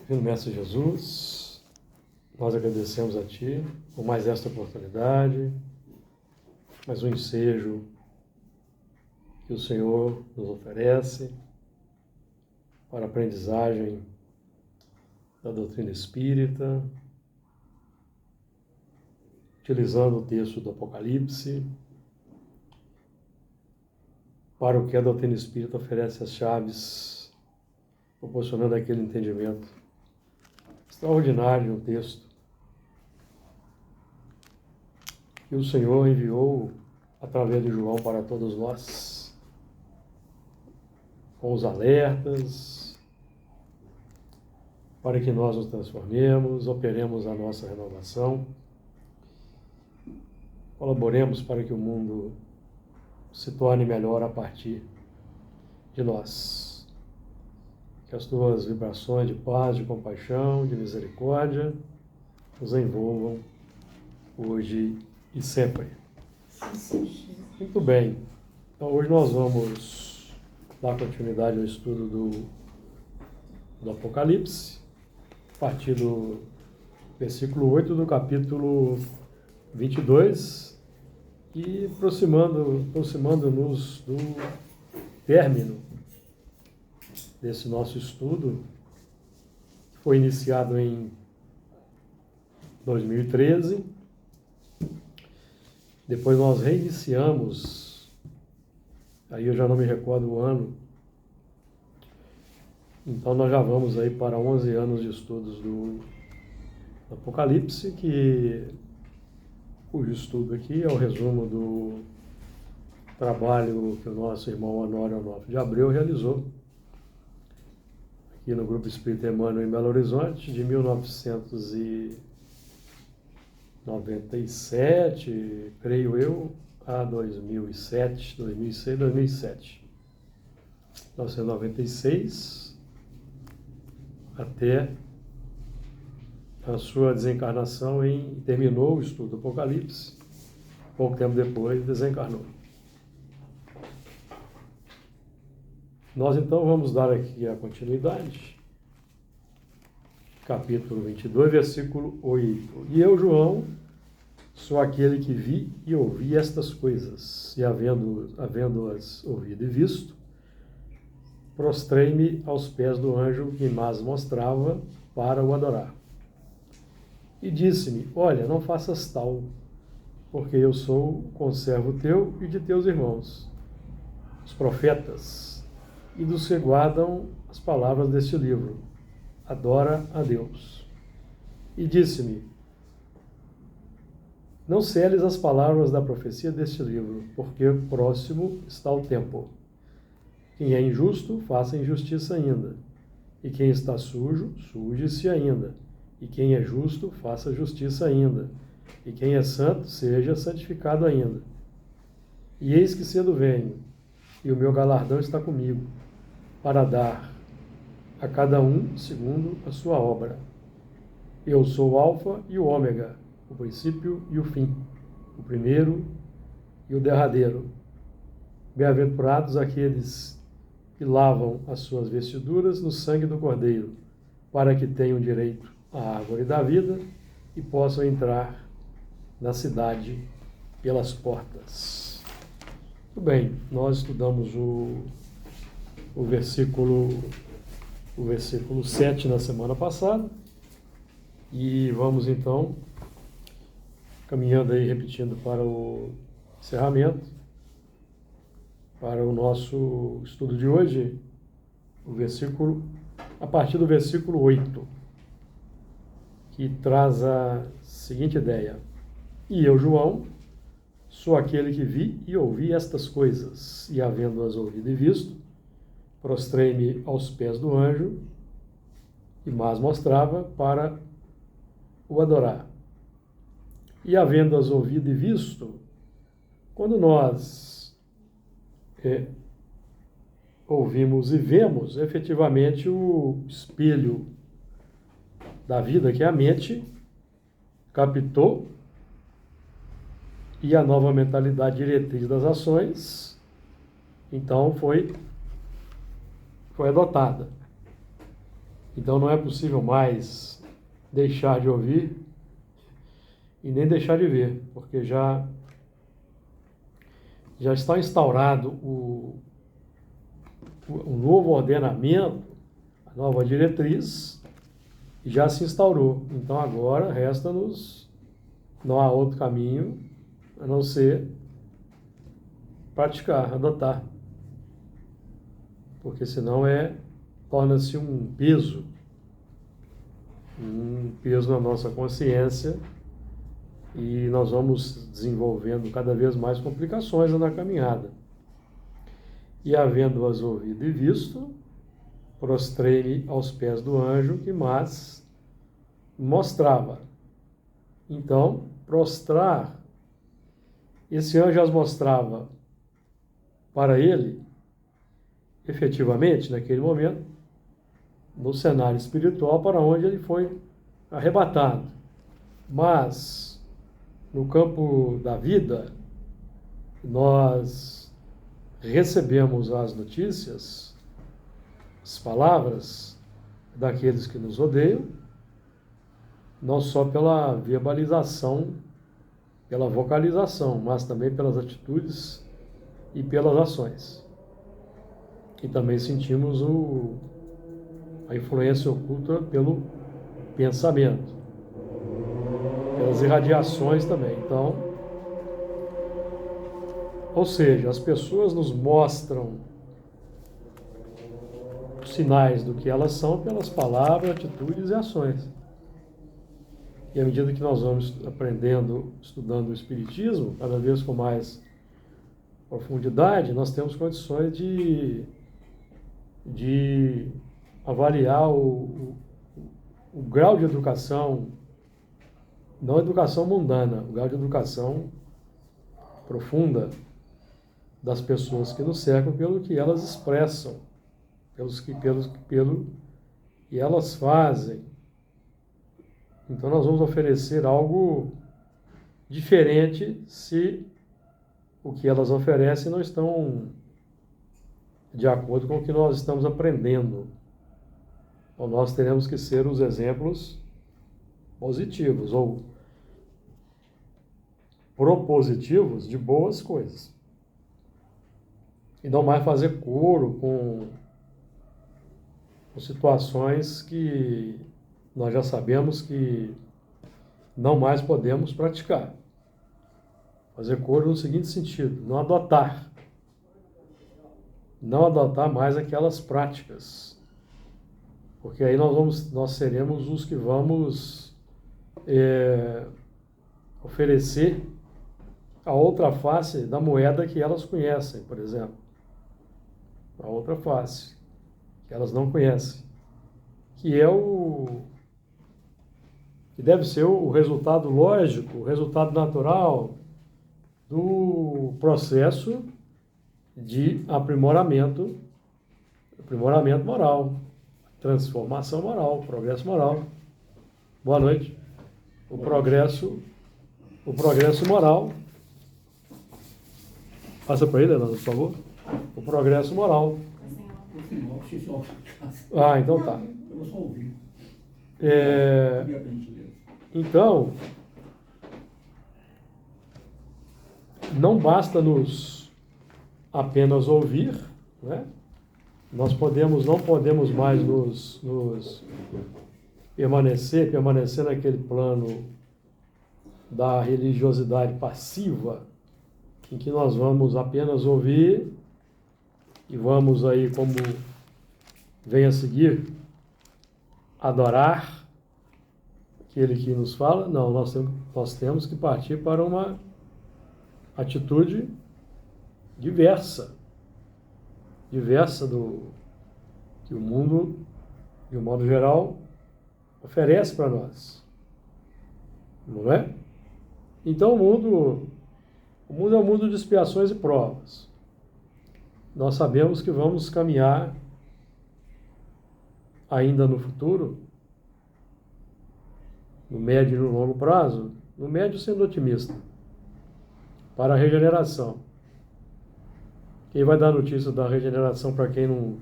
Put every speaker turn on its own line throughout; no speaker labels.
Divino Mestre Jesus, nós agradecemos a Ti por mais esta oportunidade, mais um ensejo que o Senhor nos oferece para a aprendizagem da doutrina espírita, utilizando o texto do Apocalipse, para o que a doutrina espírita oferece as chaves, proporcionando aquele entendimento extraordinário no texto que o Senhor enviou através de João para todos nós, com os alertas, para que nós nos transformemos, operemos a nossa renovação, colaboremos para que o mundo se torne melhor a partir de nós. Que as tuas vibrações de paz, de compaixão, de misericórdia nos envolvam hoje e sempre. Muito bem. Então hoje nós vamos dar continuidade ao estudo do Apocalipse, a partir do versículo 8 do capítulo 22 e aproximando-nos do término desse nosso estudo, que foi iniciado em 2013. Depois nós reiniciamos, aí eu já não me recordo o ano, então nós já vamos aí para 11 anos de estudos do Apocalipse, cujo estudo aqui é o resumo do trabalho que o nosso irmão Honório Onofre de Abreu realizou aqui no Grupo Espírita Emmanuel em Belo Horizonte, de 1997, creio eu, a 2007, 2006, 2007. 1996, até a sua desencarnação terminou o estudo do Apocalipse, pouco tempo depois desencarnou. Nós então vamos dar aqui a continuidade, capítulo 22, versículo 8. E eu, João, sou aquele que vi e ouvi estas coisas, e havendo-as ouvido e visto, prostrei-me aos pés do anjo que mas mostrava para o adorar. E disse-me, olha, não faças tal, porque eu sou conservo teu e de teus irmãos, os profetas, e dos que guardam as palavras deste livro. Adora a Deus. E disse-me, não seles as palavras da profecia deste livro, porque próximo está o tempo. Quem é injusto, faça injustiça ainda. E quem está sujo, suje-se ainda. E quem é justo, faça justiça ainda. E quem é santo, seja santificado ainda. E eis que cedo venho, e o meu galardão está comigo, para dar a cada um segundo a sua obra. Eu sou o Alfa e o Ômega, o princípio e o fim, o primeiro e o derradeiro. Bem-aventurados aqueles que lavam as suas vestiduras no sangue do Cordeiro, para que tenham direito à árvore da vida e possam entrar na cidade pelas portas. Muito bem, nós estudamos o versículo 7 na semana passada, e vamos então caminhando aí, repetindo para o encerramento, para o nosso estudo de hoje, a partir do versículo 8, que traz a seguinte ideia: E eu, João, sou aquele que vi e ouvi estas coisas, e havendo-as ouvido e visto, prostrei-me aos pés do anjo, e mas mostrava para o adorar. E havendo-as ouvido e visto, quando nós ouvimos e vemos efetivamente o espelho da vida, que é a mente, captou, e a nova mentalidade diretriz das ações, então foi adotada. Então não é possível mais deixar de ouvir e nem deixar de ver, porque já está instaurado o novo ordenamento, a nova diretriz, já se instaurou. Então agora resta-nos, não há outro caminho a não ser praticar, adotar. Porque senão torna-se um peso na nossa consciência e nós vamos desenvolvendo cada vez mais complicações na caminhada. E havendo-as ouvido e visto, prostrei-me aos pés do anjo que mais mostrava. Então, prostrar, esse anjo as mostrava para ele, efetivamente, naquele momento, no cenário espiritual para onde ele foi arrebatado. Mas, no campo da vida, nós recebemos as notícias, as palavras daqueles que nos odeiam, não só pela verbalização, pela vocalização, mas também pelas atitudes e pelas ações. E também sentimos a influência oculta pelo pensamento, pelas irradiações também. Então, ou seja, as pessoas nos mostram sinais do que elas são pelas palavras, atitudes e ações. E à medida que nós vamos aprendendo, estudando o Espiritismo, cada vez com mais profundidade, nós temos condições de avaliar o grau de educação, não a educação mundana, o grau de educação profunda das pessoas que nos cercam pelo que elas expressam, pelo que elas fazem. Então nós vamos oferecer algo diferente se o que elas oferecem não estão de acordo com o que nós estamos aprendendo. Então nós teremos que ser os exemplos positivos ou propositivos de boas coisas. E não mais fazer coro com situações que nós já sabemos que não mais podemos praticar. Fazer coro no seguinte sentido, não adotar mais aquelas práticas. Porque aí nós seremos os que vamos oferecer a outra face da moeda que elas conhecem, por exemplo. A outra face, que elas não conhecem. Que deve ser o resultado lógico, o resultado natural do processo de aprimoramento moral, transformação moral, progresso moral. Boa noite. O progresso moral. Passa para ele, Leandro, por favor. O progresso moral. Ah, então tá.
Eu vou só ouvir.
Então, não basta nos apenas ouvir, né? Nós não podemos mais nos permanecer naquele plano da religiosidade passiva, em que nós vamos apenas ouvir e vamos aí, como vem a seguir, adorar aquele que nos fala. Não, nós temos que partir para uma atitude diversa do que o mundo, de um modo geral, oferece para nós. Não é? Então o mundo é um mundo de expiações e provas. Nós sabemos que vamos caminhar ainda no futuro, no médio e no longo prazo, no médio sendo otimista, para a regeneração. Quem vai dar notícia da regeneração para quem não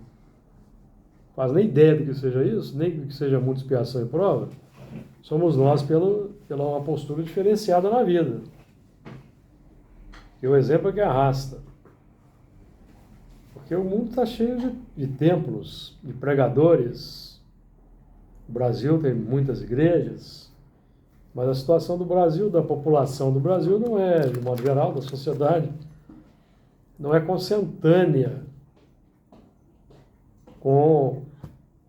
faz nem ideia do que seja isso, nem do que seja muita expiação e prova, somos nós pela uma postura diferenciada na vida. E o exemplo é que arrasta. Porque o mundo está cheio de templos, de pregadores. O Brasil tem muitas igrejas, mas a situação do Brasil, da população do Brasil, não é, de modo geral, da sociedade, não é consentânea com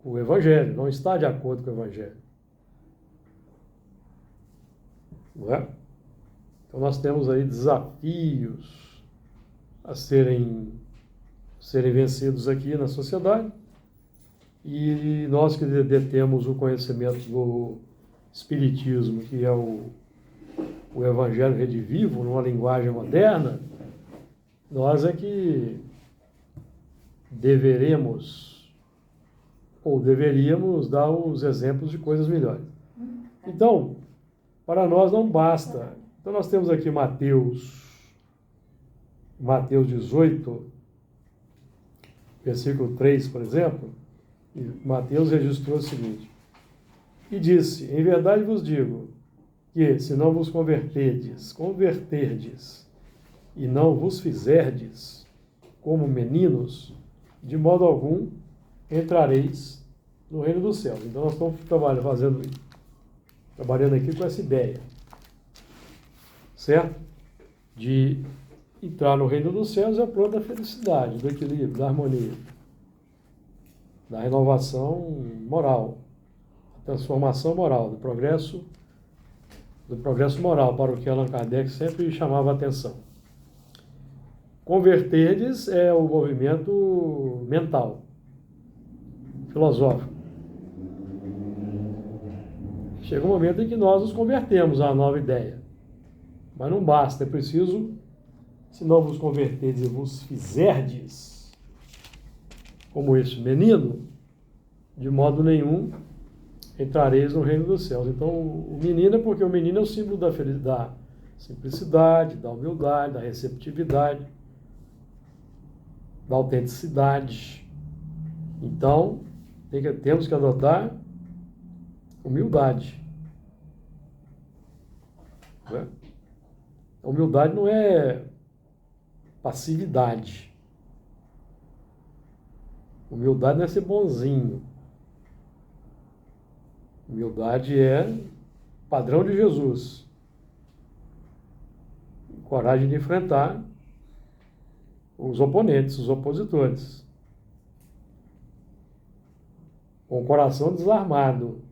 o Evangelho, não está de acordo com o Evangelho. Não é? Então nós temos aí desafios a serem vencidos aqui na sociedade, e nós que detemos o conhecimento do Espiritismo, que é o Evangelho redivivo, numa linguagem moderna, nós é que deveríamos dar os exemplos de coisas melhores. Então, para nós não basta. Então nós temos aqui Mateus 18, versículo 3, por exemplo, e Mateus registrou o seguinte: e disse, em verdade vos digo, que se não vos converterdes, e não vos fizerdes como meninos, de modo algum entrareis no reino dos céus. Então nós estamos trabalhando aqui com essa ideia, certo? De entrar no reino dos céus é o plano da felicidade, do equilíbrio, da harmonia, da renovação moral, da transformação moral, do progresso moral, para o que Allan Kardec sempre chamava a atenção. Converterdes é o movimento mental, filosófico. Chega um momento em que nós nos convertemos à nova ideia. Mas não basta, é preciso, se não vos converterdes e vos fizerdes como esse menino, de modo nenhum entrareis no reino dos céus. Então, o menino é porque o menino é o símbolo da simplicidade, da humildade, da receptividade, da autenticidade. Então, temos que adotar humildade. Não é? A humildade não é passividade. Humildade não é ser bonzinho. Humildade é padrão de Jesus. Coragem de enfrentar os oponentes, os opositores. Com o coração desarmado.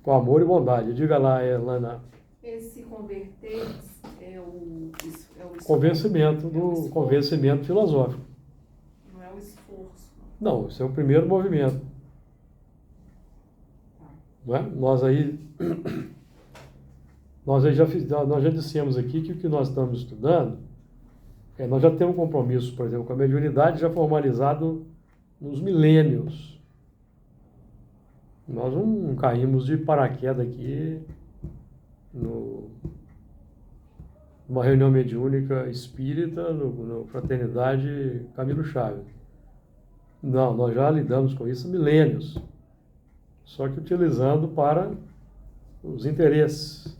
Com amor e bondade. Diga lá, Elana.
Esse converter é o
Convencimento filosófico.
Não é o esforço.
Não, esse é o primeiro movimento. Não é? Nós já dissemos aqui que o que nós estamos estudando, nós já temos um compromisso, por exemplo, com a mediunidade já formalizado nos milênios. Nós não caímos de paraquedas aqui numa reunião mediúnica espírita, no Fraternidade Camilo Chaves. Não, nós já lidamos com isso há milênios, só que utilizando para os interesses.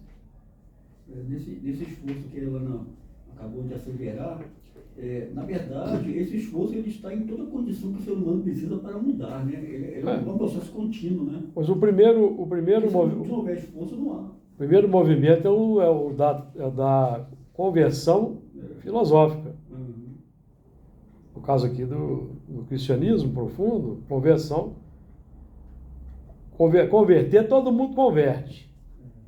Nesse esforço que ela acabou de asseverar, na verdade, esse esforço ele está em toda a condição que o ser humano precisa para mudar, né? Ele é um processo contínuo, né?
Mas o primeiro
movimento, se não houver esforço, não há.
O primeiro movimento é o da conversão filosófica.
Uhum.
No caso aqui do cristianismo profundo, conversão. Converter, todo mundo converte.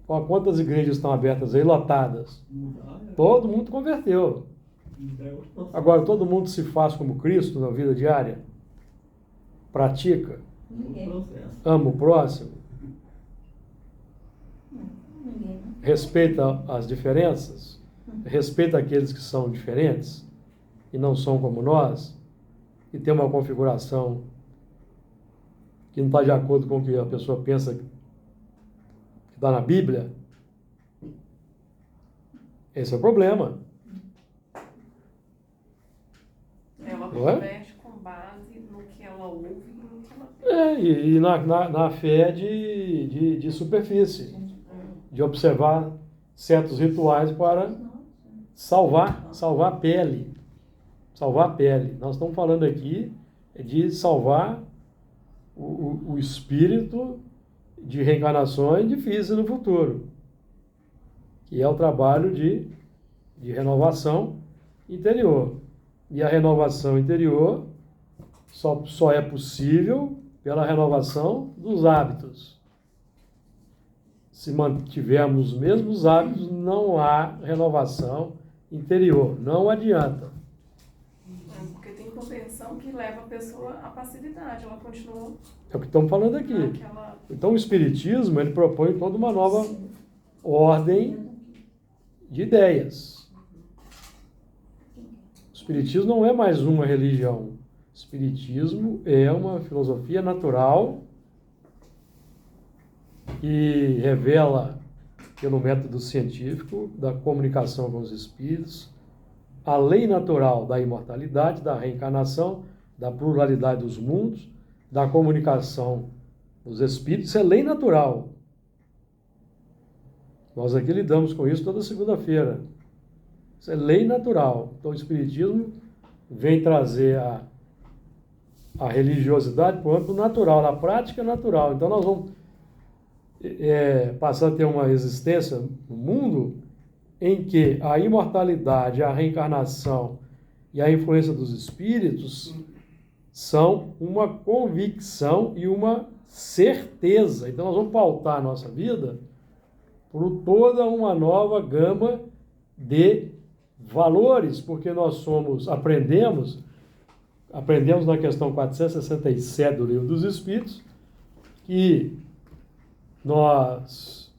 Quantas igrejas estão abertas aí, lotadas? Todo mundo converteu. Agora, todo mundo se faz como Cristo na vida diária? Pratica? Ama o próximo? Respeita as diferenças? Respeita aqueles que são diferentes e não são como nós? E tem uma configuração que não está de acordo com o que a pessoa pensa que está na Bíblia? Esse é o problema.
Ela converte com base no que
E na fé de superfície, de observar certos rituais para salvar a pele. Salvar a pele. Nós estamos falando aqui de salvar o espírito de reencarnações difíceis no futuro, que é o trabalho de renovação interior. E a renovação interior só é possível pela renovação dos hábitos. Se mantivermos os mesmos hábitos, não há renovação interior. Não adianta.
Porque tem propensão que leva a pessoa à passividade. Ela continua
É o que estamos falando aqui.
naquela...
Então o Espiritismo, ele propõe toda uma nova ordem de ideias. O Espiritismo não é mais uma religião. O Espiritismo é uma filosofia natural que revela, pelo método científico, da comunicação com os espíritos, a lei natural da imortalidade, da reencarnação, da pluralidade dos mundos, da comunicação dos espíritos. Isso é lei natural. Nós aqui lidamos com isso toda segunda-feira. Isso é lei natural. Então o Espiritismo vem trazer a religiosidade para o âmbito natural, a prática natural. Então nós vamos passar a ter uma existência no mundo em que a imortalidade, a reencarnação e a influência dos espíritos são uma convicção e uma certeza. Então nós vamos pautar a nossa vida por toda uma nova gama de valores, porque nós aprendemos na questão 467 do Livro dos Espíritos, que nós,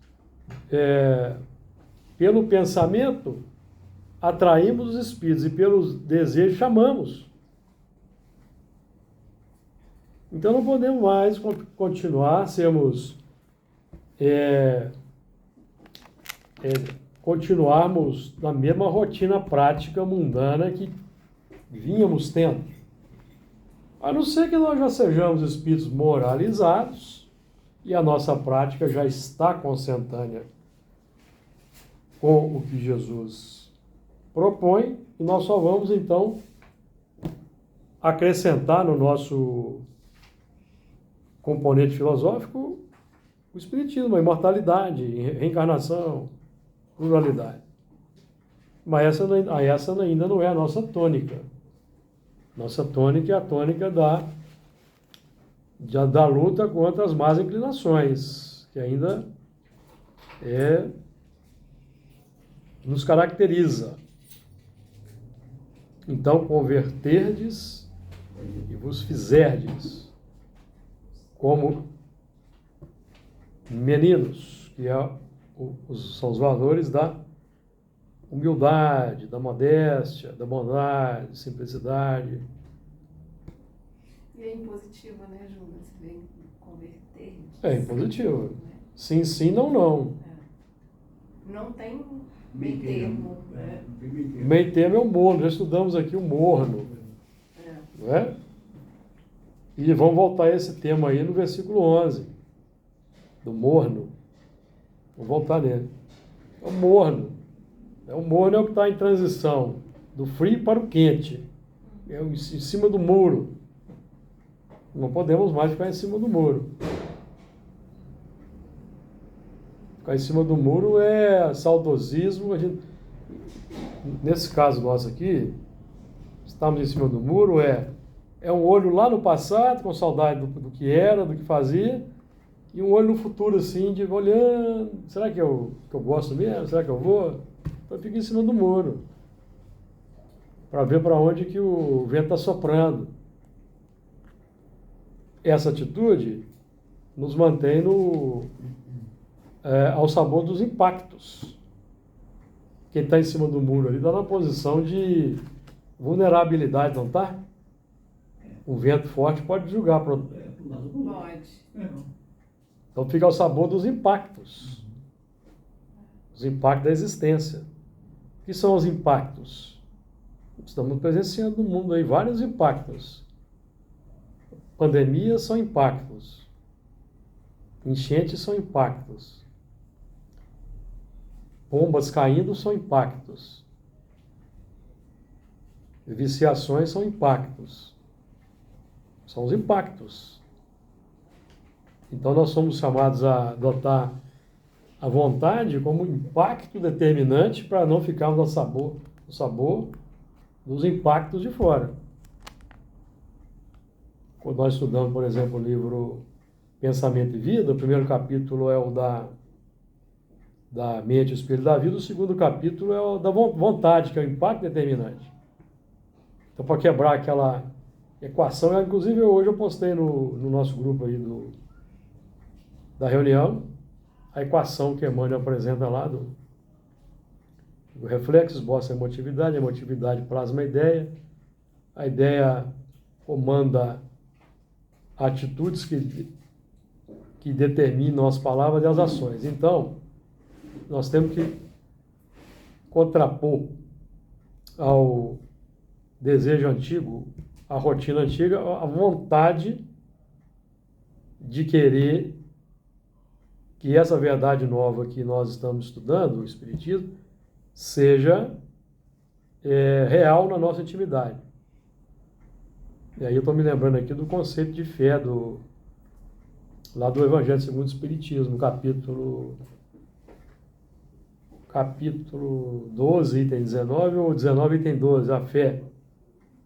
pelo pensamento, atraímos os espíritos e pelos desejos chamamos. Então não podemos mais continuar, continuarmos na mesma rotina prática mundana que vínhamos tendo. A não ser que nós já sejamos espíritos moralizados e a nossa prática já está consentânea com o que Jesus propõe, e nós só vamos, então, acrescentar no nosso componente filosófico o espiritismo, a imortalidade, reencarnação, pluralidade. Mas essa ainda não é a nossa tônica. Nossa tônica é a tônica da luta contra as más inclinações, que ainda nos caracteriza. Então, converterdes e vos fizerdes como meninos, que são os valores da humildade, da modéstia, da bondade, simplicidade.
E é impositiva, né, Júlia? Você vem converter.
É impositiva. Sim, sim, não, não.
Não tem meio termo.
Meio termo é o morno. Já estudamos aqui o morno. Não é? E vamos voltar a esse tema aí no versículo 11. Do morno. Vamos voltar nele. É o morno. O morno é o que está em transição do frio para o quente. É em cima do muro. Não podemos mais ficar em cima do muro. Ficar em cima do muro é saudosismo. Nesse caso nosso aqui, estamos em cima do muro, é um olho lá no passado, com saudade do que era, do que fazia, e um olho no futuro, assim, de olhando, será que eu gosto mesmo? Será que eu vou? Então fica em cima do muro, para ver para onde que o vento está soprando. Essa atitude nos mantém ao sabor dos impactos. Quem está em cima do muro ali está na posição de vulnerabilidade, não está? Um vento forte pode jogar para o...
Pode.
Então fica ao sabor dos impactos. Os impactos da existência. O que são os impactos? Estamos presenciando no mundo aí vários impactos. Pandemias são impactos. Enchentes são impactos. Bombas caindo são impactos. Viciações são impactos. São os impactos. Então nós somos chamados a adotar a vontade como impacto determinante para não ficarmos no sabor dos impactos de fora. Quando nós estudamos, por exemplo, o livro Pensamento e Vida, o primeiro capítulo é o da mente e o espírito da vida, o segundo capítulo é o da vontade, que é o impacto determinante. Então, para quebrar aquela equação, inclusive hoje eu postei no nosso grupo aí da reunião, a equação que Emmanuel apresenta lá do reflexo esboça a emotividade plasma a ideia comanda atitudes que determinam as palavras e as ações. Então, nós temos que contrapor ao desejo antigo, à rotina antiga, a vontade de querer que essa verdade nova que nós estamos estudando, o Espiritismo, seja real na nossa intimidade. E aí eu estou me lembrando aqui do conceito de fé lá do Evangelho segundo o Espiritismo, capítulo 12, item 19, ou 19, item 12, a fé.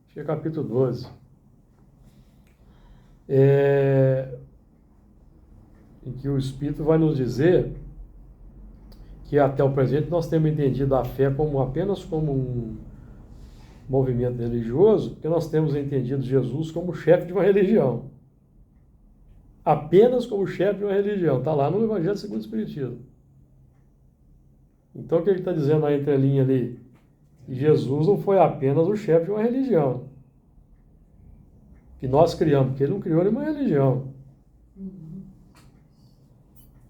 Acho que é capítulo 12. Em que o Espírito vai nos dizer que até o presente nós temos entendido a fé apenas como um movimento religioso, porque nós temos entendido Jesus como chefe de uma religião. Apenas como chefe de uma religião. Está lá no Evangelho segundo o Espiritismo. Então o que ele está dizendo na entrelinha ali? Que Jesus não foi apenas o chefe de uma religião. Que nós criamos, porque ele não criou nenhuma religião.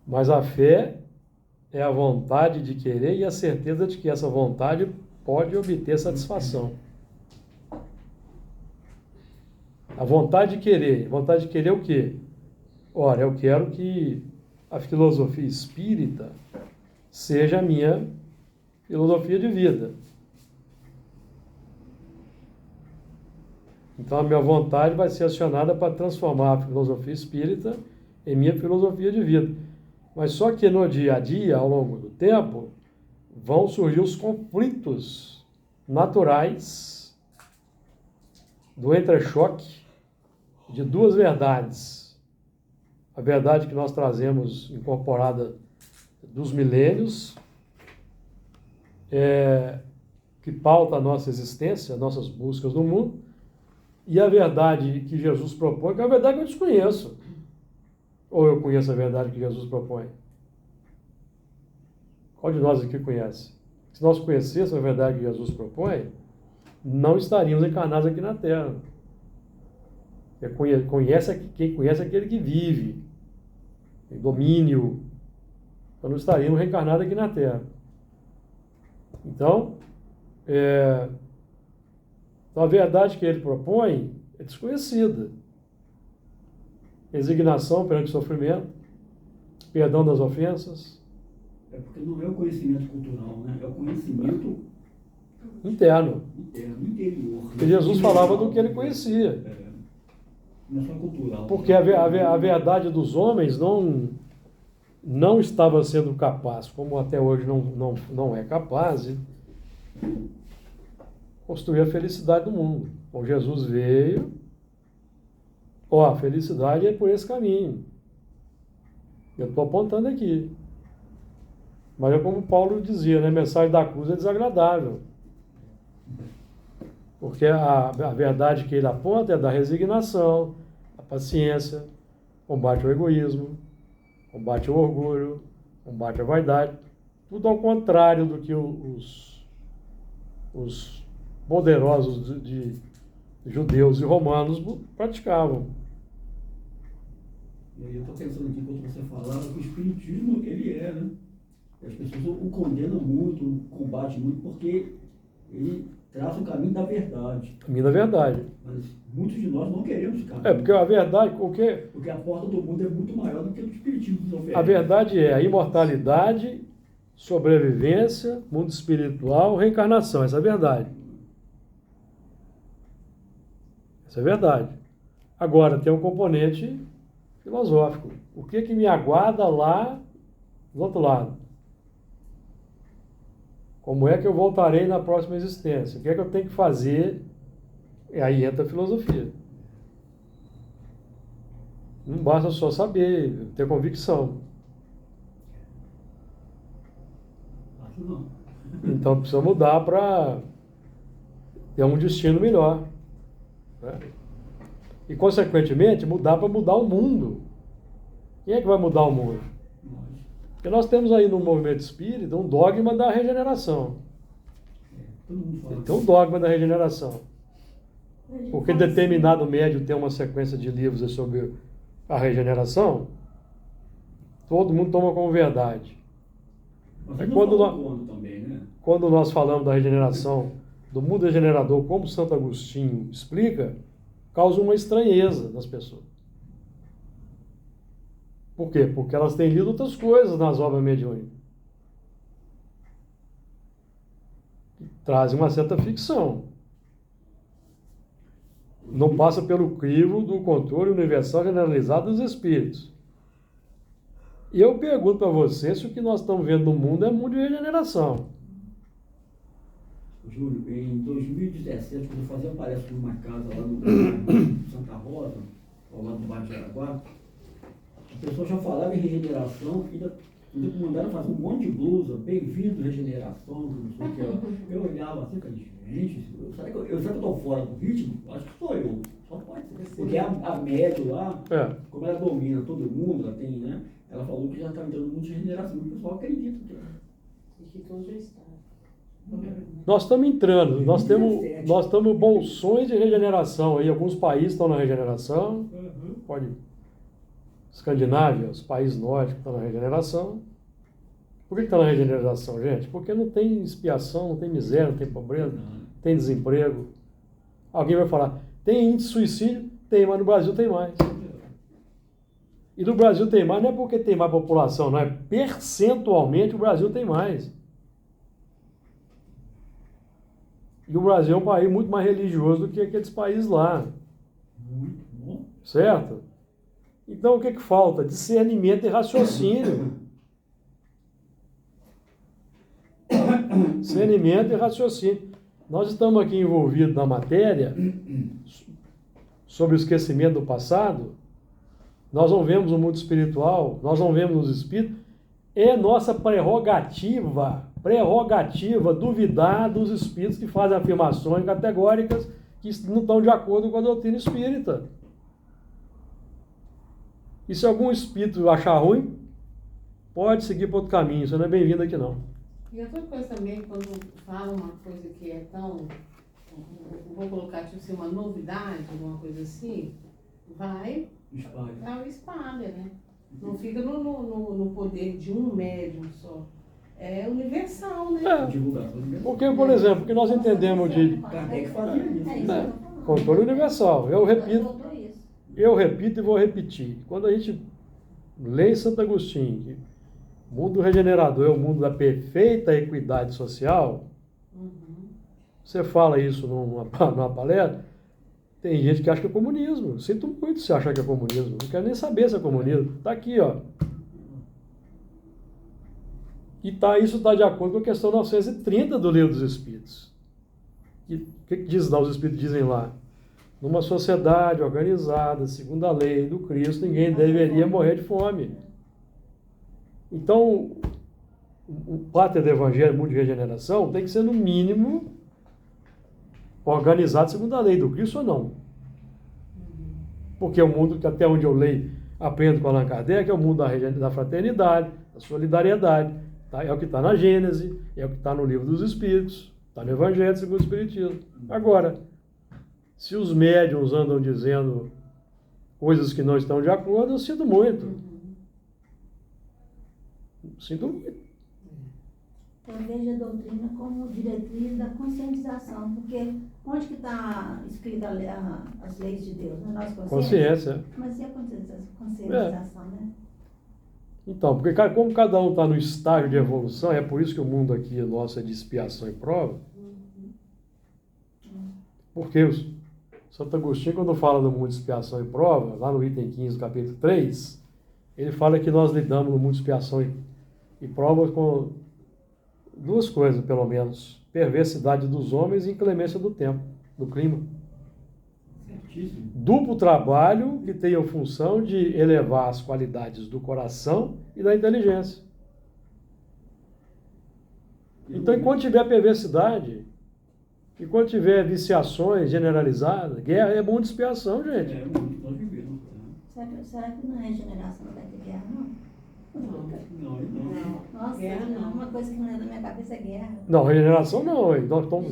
Mas a fé é a vontade de querer e a certeza de que essa vontade pode obter satisfação. A vontade de querer o quê? Ora, eu quero que a filosofia espírita seja a minha filosofia de vida. Então a minha vontade vai ser acionada para transformar a filosofia espírita em minha filosofia de vida. Mas só que no dia a dia, ao longo do tempo, vão surgir os conflitos naturais do entrechoque de duas verdades. A verdade que nós trazemos incorporada dos milênios, que pauta a nossa existência, nossas buscas no mundo, e a verdade que Jesus propõe, que é a verdade que eu desconheço. Ou eu conheço a verdade que Jesus propõe? Qual de nós aqui conhece? Se nós conhecêssemos a verdade que Jesus propõe, não estaríamos encarnados aqui na Terra. Quem conhece é aquele que vive, tem domínio. Então não estaríamos reencarnados aqui na Terra. Então, a verdade que ele propõe é desconhecida. Resignação perante o sofrimento, perdão das ofensas.
É porque não é o conhecimento cultural, né? É o conhecimento
interno,
interior.
Porque Jesus falava do que ele conhecia.
Não é só cultural.
Porque a verdade dos homens não estava sendo capaz, como até hoje não é capaz, de construir a felicidade do mundo. Então Jesus veio, a felicidade é por esse caminho. Eu estou apontando aqui. Mas é como Paulo dizia, né? A mensagem da cruz é desagradável. Porque a verdade que ele aponta é da resignação, a paciência, combate ao egoísmo, combate ao orgulho, combate à vaidade. Tudo ao contrário do que os poderosos de judeus e romanos praticavam.
E aí eu estou pensando aqui, quando você falava, que o espiritismo, ele é, né? As pessoas o condenam muito, o combatem muito, porque ele traça o caminho da verdade.
Caminho da verdade.
Mas muitos de nós não queremos esse caminho.
Porque a verdade, o quê?
Porque a porta do mundo é muito maior do que o espiritismo nos oferece.
A verdade é a imortalidade, sobrevivência, mundo espiritual, reencarnação. Essa é a verdade. Essa é a verdade. Agora, tem um componente filosófico. O que me aguarda lá do outro lado? Como é que eu voltarei na próxima existência? O que é que eu tenho que fazer? E aí entra a filosofia. Não basta só saber, ter convicção.
Acho não.
Então precisa mudar para ter um destino melhor. Né? E, consequentemente, mudar para mudar o mundo. Quem é que vai mudar o mundo?
Nós.
Porque nós temos aí no movimento espírita um dogma da regeneração.
Todo mundo fala.
Tem um dogma da regeneração. Porque determinado médium tem uma sequência de livros sobre a regeneração, todo mundo toma como verdade.
Mas
É
não
quando
fala
nós-
quando também, né?
Quando nós falamos da regeneração, do mundo regenerador, como Santo Agostinho explica, causa uma estranheza nas pessoas. Por quê? Porque elas têm lido outras coisas nas obras mediúnicas. Que trazem uma certa ficção. Não passa pelo crivo do controle universal generalizado dos espíritos. E eu pergunto para você se o que nós estamos vendo no mundo é mundo de regeneração.
Júlio, em 2017, quando eu fazia palestra numa casa lá no bairro Santa Rosa, ao lado do bairro de Jaraguá, a pessoa já falava em regeneração, ainda mandaram fazer um monte de blusa, bem-vindo regeneração, não sei o que. Eu olhava assim e falei, gente, será que eu estou fora do ritmo? Acho que sou eu, só pode ser. Porque a médio lá, como ela domina todo mundo, ela tem, né? Ela falou que já está entrando muito de regeneração, e o pessoal acredita.
E que todos já estão.
Nós estamos entrando, nós temos bolsões de regeneração aí, alguns países estão na regeneração, pode, Escandinávia, os países nórdicos estão na regeneração. Por que está na regeneração, gente? Porque não tem expiação, não tem miséria, não tem pobreza, não tem desemprego. Alguém vai falar, tem índice de suicídio? Tem, mas no Brasil tem mais. E no Brasil tem mais, não é porque tem mais população, não é? Percentualmente o Brasil tem mais. E o Brasil é um país muito mais religioso do que aqueles países lá.
Muito bom.
Certo? Então o que falta? Discernimento e raciocínio. Discernimento e raciocínio. Nós estamos aqui envolvidos na matéria sobre o esquecimento do passado. Nós não vemos o mundo espiritual, nós não vemos os espíritos. É nossa prerrogativa duvidar dos espíritos que fazem afirmações categóricas que não estão de acordo com a doutrina espírita. E se algum espírito achar ruim, pode seguir para outro caminho, você não é bem-vindo aqui não.
E outra coisa também, quando fala uma coisa que é tão, vou colocar tipo assim, uma novidade, uma coisa assim, vai ao espalha, né? Não fica no poder de um médium só. É universal, né?
Divulgação universal.
Porque, por exemplo, o que nós entendemos de
Kardec fazia isso.
controle universal, eu repito e vou repetir. Quando a gente lê Santo Agostinho, que o mundo regenerador é o mundo da perfeita equidade social, você fala isso numa palestra, tem gente que acha que é comunismo. Sinto muito se achar que é comunismo. Não quero nem saber se é comunismo. Está aqui, ó. E isso está de acordo com a questão 930 do Livro dos Espíritos. O que diz lá? Os Espíritos dizem lá. Numa sociedade organizada, segundo a lei do Cristo, ninguém deveria morrer de fome. Então, o pátria do Evangelho, mundo de regeneração, tem que ser, no mínimo, organizado segundo a lei do Cristo ou não. Porque é o mundo que, até onde eu leio, aprendo com Allan Kardec, é o mundo da fraternidade, da solidariedade. Tá? É o que está na Gênese, é o que está no Livro dos Espíritos, está no Evangelho segundo o Espiritismo. Agora, se os médiuns andam dizendo coisas que não estão de acordo, eu sinto muito. Sinto muito.
Eu vejo a doutrina como diretriz da conscientização, porque onde que está escrita as leis de Deus? Na nossa consciência?
Consciência.
Mas e a conscientização, né?
Então, porque como cada um está no estágio de evolução, é por isso que o mundo aqui nosso é de expiação e prova. Porque o Santo Agostinho, quando fala do mundo de expiação e prova, lá no item 15, capítulo 3, ele fala que nós lidamos no mundo de expiação e prova com duas coisas, pelo menos: perversidade dos homens e inclemência do tempo, do clima.
Certíssimo.
Duplo trabalho que tem a função de elevar as qualidades do coração e da inteligência. Então, enquanto tiver perversidade, enquanto tiver viciações generalizadas, guerra é mundo de expiação, gente.
É o mundo que nós vivemos.
Será que na regeneração não vai ter guerra, não?
Não.
Nossa,
Guerra não.
uma coisa que não é da minha cabeça é guerra.
Não, regeneração não, hein? Nós estamos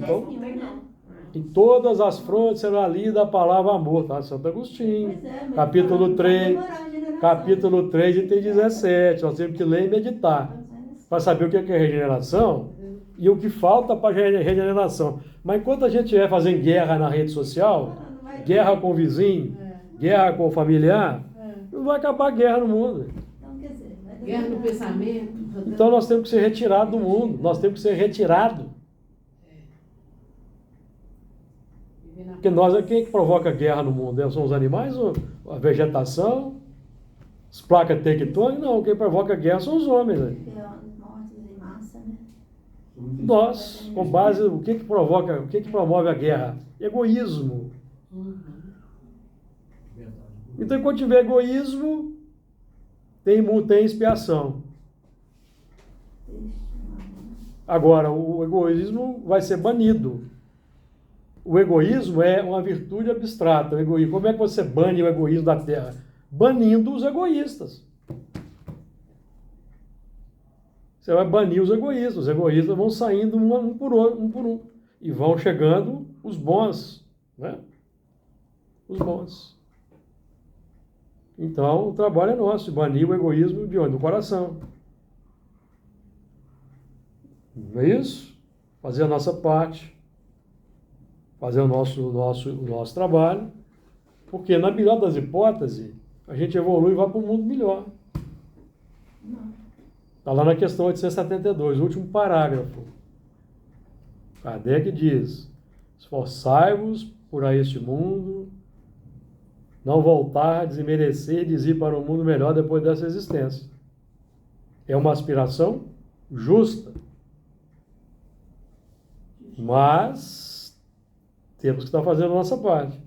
em todas as frontes será lida a palavra amor, tá? Santo Agostinho.
Pois é, mas
Capítulo
vai
3,
demorar a regeneração.
capítulo 3, item 17. Nós temos que ler e meditar para saber o que é regeneração e o que falta para regeneração. Mas enquanto a gente estiver fazendo guerra na rede social, guerra com o vizinho, guerra com o familiar, não vai acabar a guerra no mundo.
Então, quer dizer, vai
Guerra no
demorar.
pensamento.
Então nós temos que ser retirados do mundo, nós temos que ser retirados. Porque quem que provoca guerra no mundo? São os animais ou a vegetação? As placas tectônicas? Não, quem provoca guerra são os homens. Né?
Mortes em massa, né?
Nós, com base, o que provoca, o que promove a guerra? Egoísmo. Então, enquanto tiver egoísmo, tem expiação. Agora, o egoísmo vai ser banido. O egoísmo é uma virtude abstrata. O egoísmo. Como é que você bane o egoísmo da Terra? Banindo os egoístas. Você vai banir os egoístas. Os egoístas vão saindo um por um. E vão chegando os bons. Né? Os bons. Então, o trabalho é nosso. Banir o egoísmo de onde? Do coração. Não é isso? Fazer a nossa parte. Fazer o nosso trabalho, porque na melhor das hipóteses, a gente evolui e vai para um mundo melhor. Está lá na questão 872, o último parágrafo. Kardec diz: esforçai-vos por a este mundo, não voltardes e merecerdes ir para um mundo melhor depois dessa existência. É uma aspiração justa, mas temos que estar fazendo a nossa parte.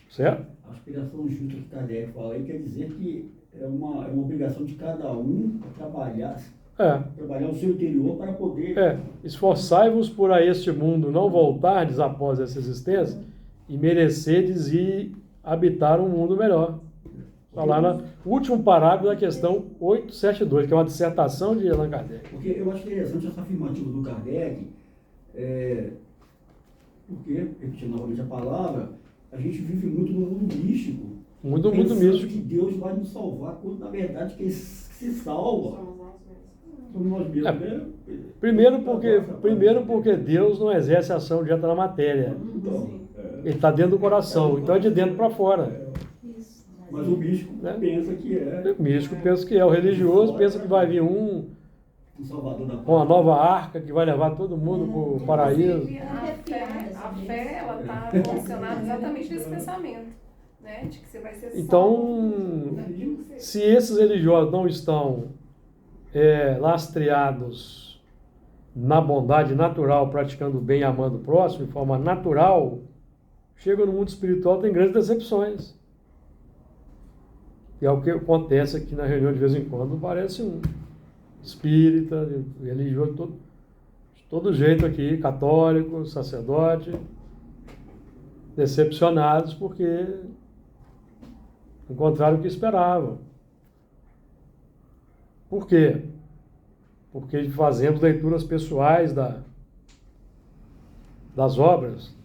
Certo?
A aspiração justa que Kardec fala aí quer dizer que é uma obrigação de cada um trabalhar o seu interior para poder...
Esforçai-vos por a este mundo não voltardes após essa existência e merecedes ir habitar um mundo melhor. Está lá no último parágrafo da questão 872, que é uma dissertação de Allan Kardec.
Porque eu acho interessante essa afirmativa do Kardec, porque, repetindo novamente a palavra, a gente vive muito no mundo místico.
Muito
pensando
místico.
que Deus vai nos salvar, quando na verdade quem se salva somos nós mesmos. Né?
Primeiro porque Deus não exerce ação direta na matéria.
Então,
Ele está dentro do coração, então é de dentro para fora.
mas o místico pensa que é.
O místico pensa que é. O religioso pensa que vai vir
o Salvador da
uma nova arca que vai levar todo mundo para o paraíso.
Inclusive, a fé ela está relacionada exatamente nesse pensamento, né? De que você vai ser salvo.
Então, se esses religiosos não estão lastreados na bondade natural, praticando o bem e amando o próximo, de forma natural, chegam no mundo espiritual, tem grandes decepções. E é o que acontece aqui na reunião de vez em quando, parece um espírita, religioso, de todo jeito aqui, católico, sacerdote, decepcionados porque encontraram o que esperavam. Por quê? Porque fazemos leituras pessoais das obras,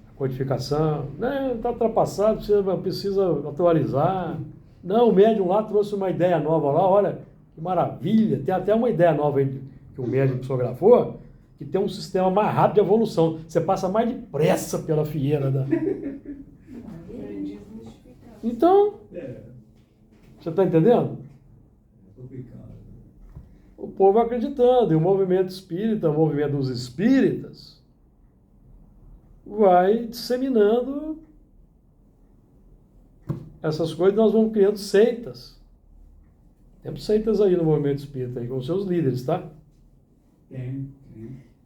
a codificação, está ultrapassado, precisa atualizar. Não, o médium lá trouxe uma ideia nova lá, olha, Que maravilha! Tem até uma ideia nova aí que o médico psicografou, que tem um sistema mais rápido de evolução. Você passa mais depressa pela fieira da... Então, você está entendendo?
É complicado.
O povo acreditando, e o movimento espírita, o movimento dos espíritas, vai disseminando essas coisas, nós vamos criando seitas. Temos seitas aí no movimento espírita, aí, com seus líderes, tá?
Tem.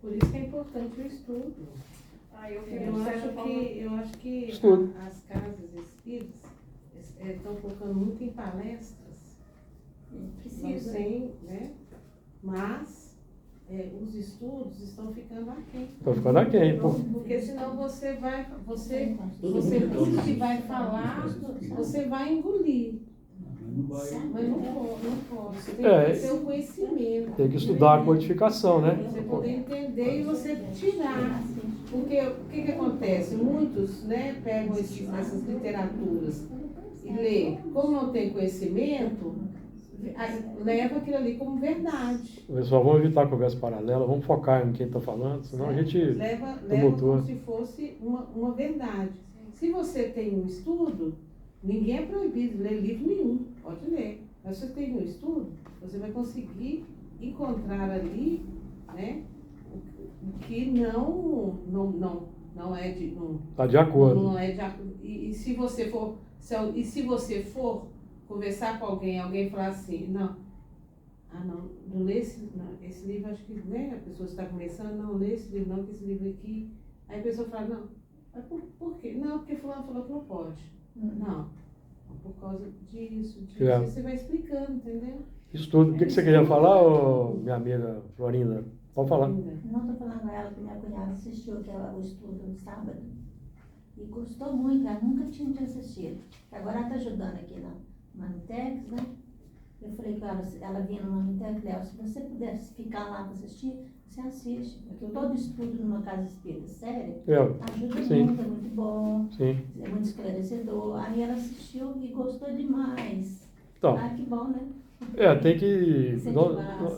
Por isso que é importante o estudo. Eu acho que
Estudo.
as casas espíritas estão focando muito em palestras.
Precisa.
Sem, né? Mas os estudos estão ficando aquém.
Estou ficando aquém.
Porque senão você você
mundo
que vai falar, você vai engolir.
Não vai.
Mas não pode. Você tem
É.
que ter o conhecimento.
Tem que estudar a codificação, né?
Você poder entender e você tirar. Porque o que acontece? Muitos, né, pegam essas literaturas e lê. Como não tem conhecimento, leva aquilo ali como verdade.
Pessoal, vamos evitar a conversa paralela, vamos focar em quem está falando, senão a gente
leva
tumultua.
como se fosse uma verdade. Se você tem um estudo, ninguém é proibido de ler livro nenhum, pode ler. Mas se você tem um estudo, você vai conseguir encontrar ali, né, o que não é de...
Está de acordo.
Não é de acordo. E se você for conversar com alguém falar assim, não lê esse livro, acho que, né, a pessoa está começando, não lê esse livro não, que esse livro aqui, aí a pessoa fala, não, mas por quê? Não, porque fulano falou que não pode. Não, por causa disso,
É.
você vai explicando, entendeu?
Estudo. O que você queria falar, minha amiga Florinda? Pode falar.
Não estou falando a ela que minha cunhada assistiu o estudo no sábado e gostou muito, ela nunca tinha assistido. Agora ela está ajudando aqui na Manitex, né? Eu falei com ela vinha no Manitex, Léo, se você pudesse ficar lá para assistir, você assiste. Porque todo estudo numa casa espírita séria ajuda
Sim.
muito, é muito bom,
Sim.
é muito esclarecedor. Aí ela assistiu e gostou demais.
Então,
Que bom, né?
tem que...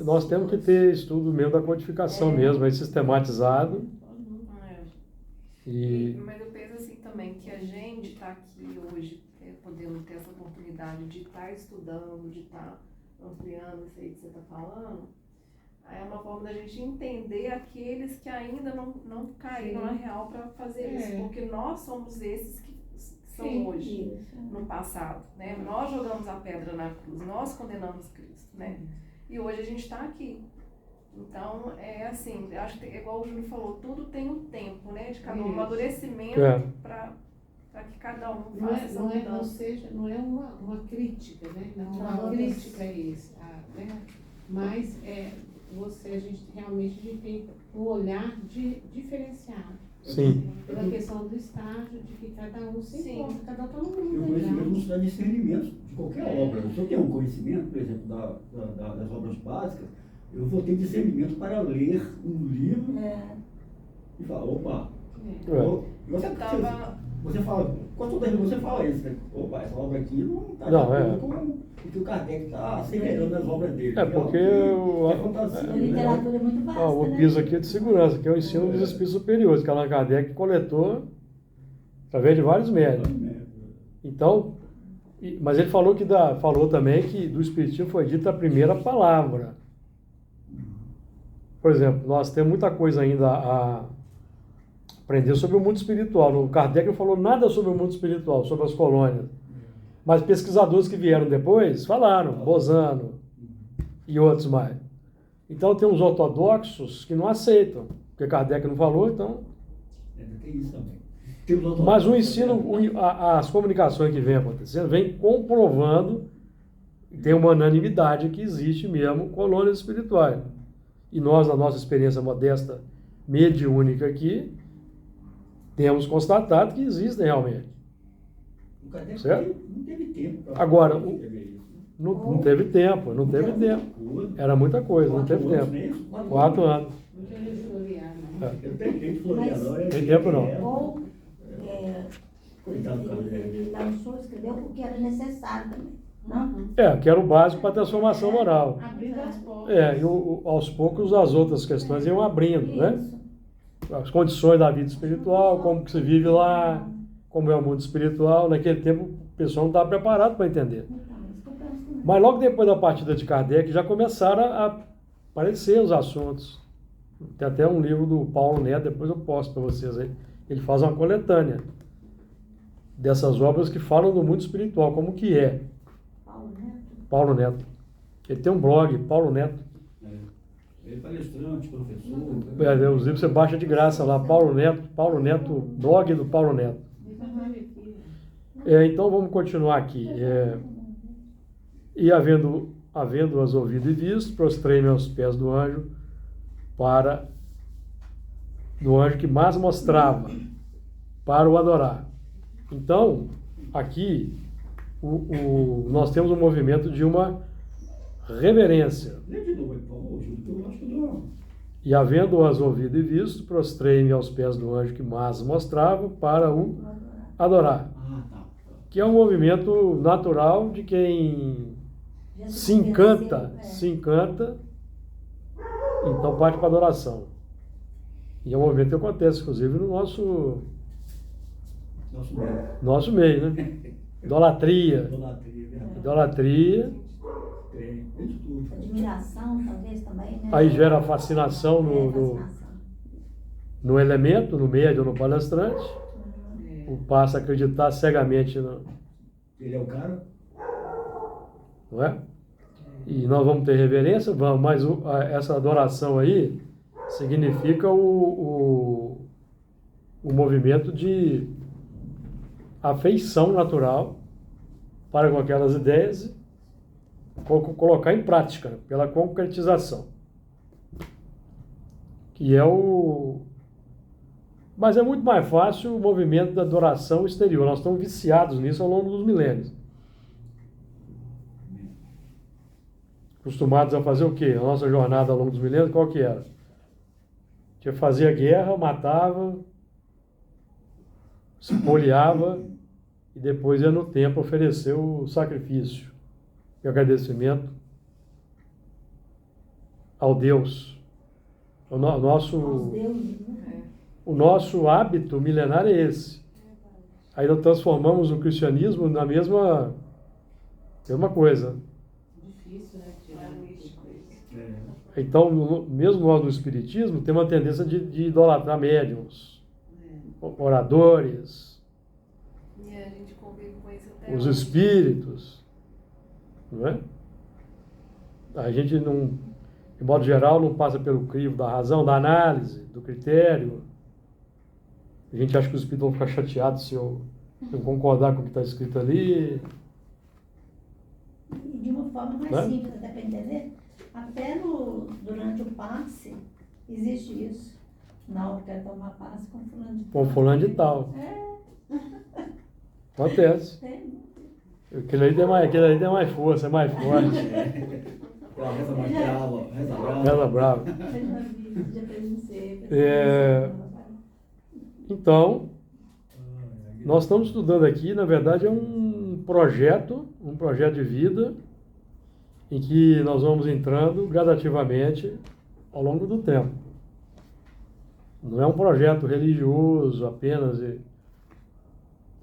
Nós temos que ter estudo mesmo da codificação mesmo, aí sistematizado.
Mas eu penso assim também, que a gente está aqui hoje, podendo ter essa oportunidade de estar estudando, de estar ampliando isso aí que você está falando, é uma forma da gente entender aqueles que ainda não caíram na real para fazer isso, porque nós somos esses que são hoje, no passado, né? Nós jogamos a pedra na cruz, nós condenamos Cristo, né? E hoje a gente está aqui. Então, é assim, acho que igual o Júlio falou, tudo tem um tempo, né? De cada um, amadurecimento para que cada um faça essa mudança.
Não é uma crítica, né? Não é uma crítica a isso, né? Mas a gente realmente tem um olhar diferenciado.
Sim.
Pela questão do estágio, de que cada um se encontra, cada um está no
E o
mundo.
conhecimento não se dá discernimento de qualquer obra. Se eu tenho um conhecimento, por exemplo, das obras básicas, eu vou ter discernimento para ler um livro e falar, opa, você fala, quando você fala isso, né? Opa, essa obra aqui não está de acordo com o que o Kardec está asseverando nas obras dele.
Porque
A literatura é muito vasta,
o piso aqui é de segurança, que é o ensino dos espíritos superiores, que Allan Kardec coletou através de vários médios. Então, mas ele falou falou também que do Espiritismo foi dita a primeira palavra. Por exemplo, nós temos muita coisa ainda a aprender sobre o mundo espiritual. O Kardec não falou nada sobre o mundo espiritual, sobre as colônias. Mas pesquisadores que vieram depois falaram, Bozano e outros mais. Então tem uns ortodoxos que não aceitam, porque Kardec não falou, então...
Tem isso também.
Mas o ensino, as comunicações que vem acontecendo, vem comprovando, tem uma unanimidade que existe mesmo colônias espirituais. E nós, na nossa experiência modesta, mediúnica aqui, temos constatado que existem realmente.
O Kardec
certo?
não teve tempo para
agora,
escrever isso.
Não teve tempo. Era muita coisa, não teve tempo. 4 anos.
Não tinha jeito de florear, não.
Eu tenho jeito de florear, não.
Tem tempo não.
Ou ele lançou, escreveu porque era necessário também. Não?
Que era o básico para a transformação moral.
Abrindo as portas.
E aos poucos as outras questões iam abrindo, né?
Isso.
As condições da vida espiritual, como que se vive lá, como é o mundo espiritual. Naquele tempo o pessoal não estava preparado para entender.
Então, isso que eu penso também.
Mas logo depois da partida de Kardec já começaram a aparecer os assuntos. Tem até um livro do Paulo Neto, depois eu posto para vocês aí. Ele faz uma coletânea dessas obras que falam do mundo espiritual, como que é.
Paulo Neto.
Paulo Neto. Ele tem um blog, Paulo Neto.
Ele é palestrante, professor.
Os livros você baixa de graça lá, Paulo Neto, blog do Paulo Neto. Então vamos continuar aqui. E havendo-as ouvido e visto, prostrei-me aos pés do anjo que mais mostrava, para o adorar. Então, aqui, nós temos um movimento de uma reverência.
Lê de novo, Paulo, eu acho que não.
E havendo-as ouvido e visto, prostrei-me aos pés do anjo que mais mostrava, para o adorar.
Ah, tá.
Que é um movimento natural de quem
Jesus
se encanta,
ofereceu,
então parte para a adoração. E é um movimento que acontece, inclusive, no nosso meio, né? Idolatria. Idolatria.
Admiração, talvez, também, né?
Aí gera fascinação
Fascinação.
no elemento, no médium, no palestrante. O passa a acreditar cegamente
Ele é o cara?
não é? E nós vamos ter reverência, vamos, mas essa adoração aí significa o movimento de afeição natural para com aquelas ideias, colocar em prática, pela concretização. Que é Mas é muito mais fácil o movimento da adoração exterior. Nós estamos viciados nisso ao longo dos milênios. Acostumados a fazer o quê? A nossa jornada ao longo dos milênios, qual que era? Que fazia guerra, matava, se poliava e depois ia no templo oferecer o sacrifício e agradecimento ao Deus.
Aos deuses, né?
O nosso hábito milenar é esse. Aí nós transformamos o cristianismo na mesma coisa.
Difícil, né? Tirar místico isso.
Então, mesmo nós no Espiritismo, temos uma tendência de idolatrar médiums, oradores,
E a gente convive com isso até
os
hoje.
espíritos, não é? A gente não, de modo geral, não passa pelo crivo da razão, da análise, do critério. A gente acha que os espíritos vão ficar chateados se eu não concordar com o que está escrito ali.
E de uma forma mais
Né?
simples, até para entender, até durante o passe existe isso. Não, eu quero tomar passe com fulano de tal.
Com fulano de tal. Acontece.
Tem.
Aquele ali tem mais força, é mais forte.
Reza mais brava, reza brava.
Ela brava.
Eu já vi, já presenciei.
Então, nós estamos estudando aqui, na verdade, é um projeto de vida, em que nós vamos entrando gradativamente ao longo do tempo. Não é um projeto religioso apenas.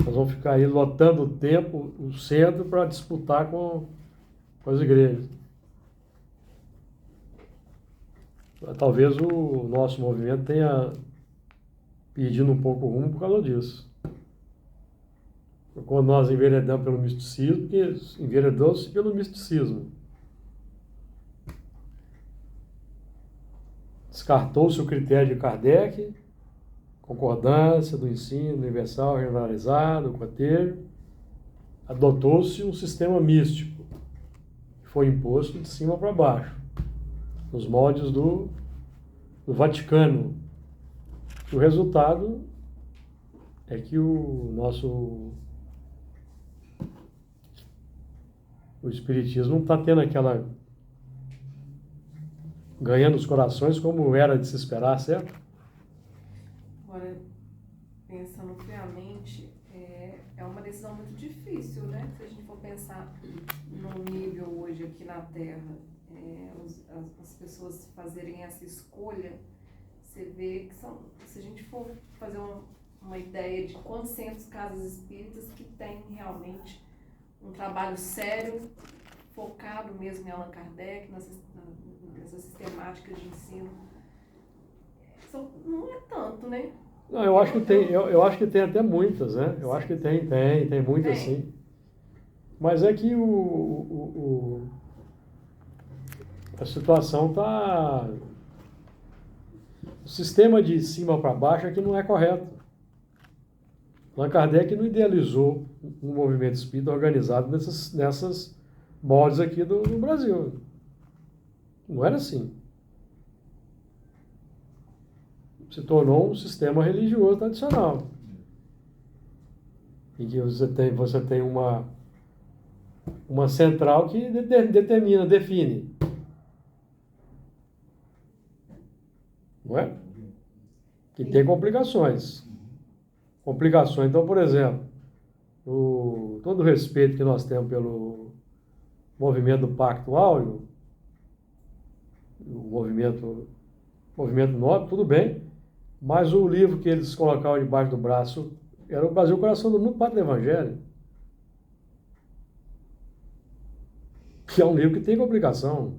Nós vamos ficar aí lotando o tempo, o centro, para disputar com as igrejas. Talvez o nosso movimento tenha perdido um pouco o rumo por causa disso. Quando nós enveredamos pelo misticismo, porque enveredou-se pelo misticismo. Descartou-se o critério de Kardec, concordância do ensino universal generalizado, coteiro. Adotou-se um sistema místico, que foi imposto de cima para baixo, nos moldes do Vaticano. E o resultado é que o Espiritismo não está tendo aquela... ganhando os corações como era de se esperar, certo?
Agora, pensando friamente, é uma decisão muito difícil, né? Se a gente for pensar num nível hoje aqui na Terra, as pessoas fazerem essa escolha, você vê que se a gente for fazer uma ideia de quantos centros casas espíritas que tem realmente um trabalho sério, focado mesmo em Allan Kardec, nessa sistemática de ensino, não é tanto, né?
Não, eu acho que tem até muitas, né? Eu acho que tem muitas sim. Mas é que a situação está... O sistema de cima para baixo é que não é correto. Allan Kardec não idealizou um movimento espírita organizado nessas moldes aqui do Brasil. Não era assim. Se tornou um sistema religioso tradicional. Em que você tem uma central que define. Não é? Que tem complicações. Então, por exemplo, todo o respeito que nós temos pelo movimento do Pacto Áureo, o movimento nobre, tudo bem, mas o livro que eles colocavam debaixo do braço era o Brasil, o Coração do Mundo, Pátria do Evangelho. Que é um livro que tem complicação.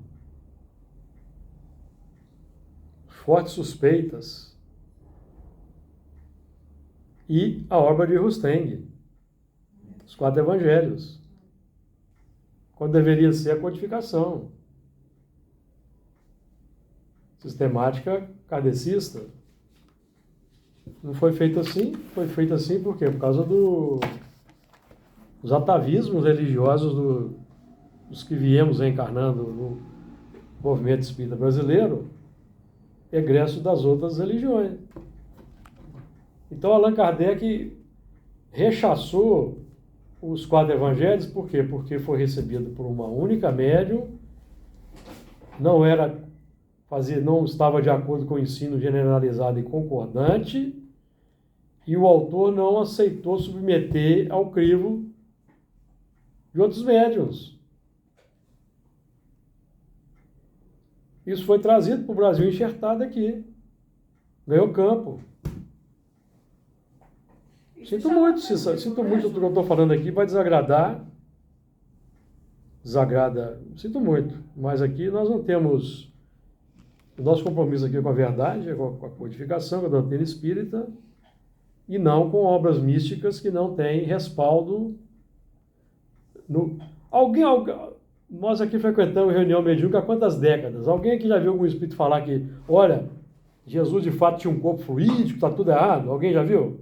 Fortes suspeitas. E a obra de Rusteng, os 4 Evangelhos, quando deveria ser a codificação sistemática kardecista. Não foi feito assim, por quê? Por causa dos atavismos religiosos dos que viemos reencarnando no movimento espírita brasileiro, egresso das outras religiões. Então, Allan Kardec rechaçou os 4 evangelhos, por quê? Porque foi recebido por uma única médium, não estava de acordo com o ensino generalizado e concordante, e o autor não aceitou submeter ao crivo de outros médiuns. Isso foi trazido para o Brasil enxertado aqui. Ganhou campo. Sinto muito o que eu estou falando aqui, vai desagradar. Desagrada, sinto muito. Mas aqui nós não temos... O nosso compromisso aqui é com a verdade, com a codificação, com a doutrina espírita, e não com obras místicas que não têm respaldo. Nós aqui frequentamos reunião mediúnica há quantas décadas? Alguém aqui já viu algum espírito falar que, olha, Jesus de fato tinha um corpo fluídico, está tudo errado? Alguém já viu?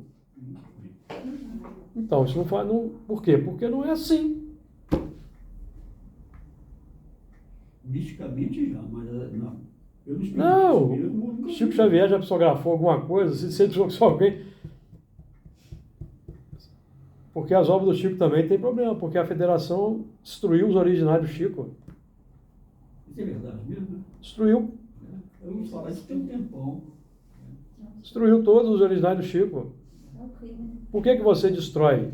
Então, isso não faz. Por quê? Porque não é assim.
Misticamente já, mas não.
Não, Chico Xavier já psicografou alguma coisa, se ele psicografou alguém. Porque as obras do Chico também tem problema, porque a federação destruiu os originais do Chico.
Isso é verdade mesmo?
Destruiu.
Eu ouvi falar isso tem um tempão.
Destruiu todos os originais do Chico. Por que você destrói?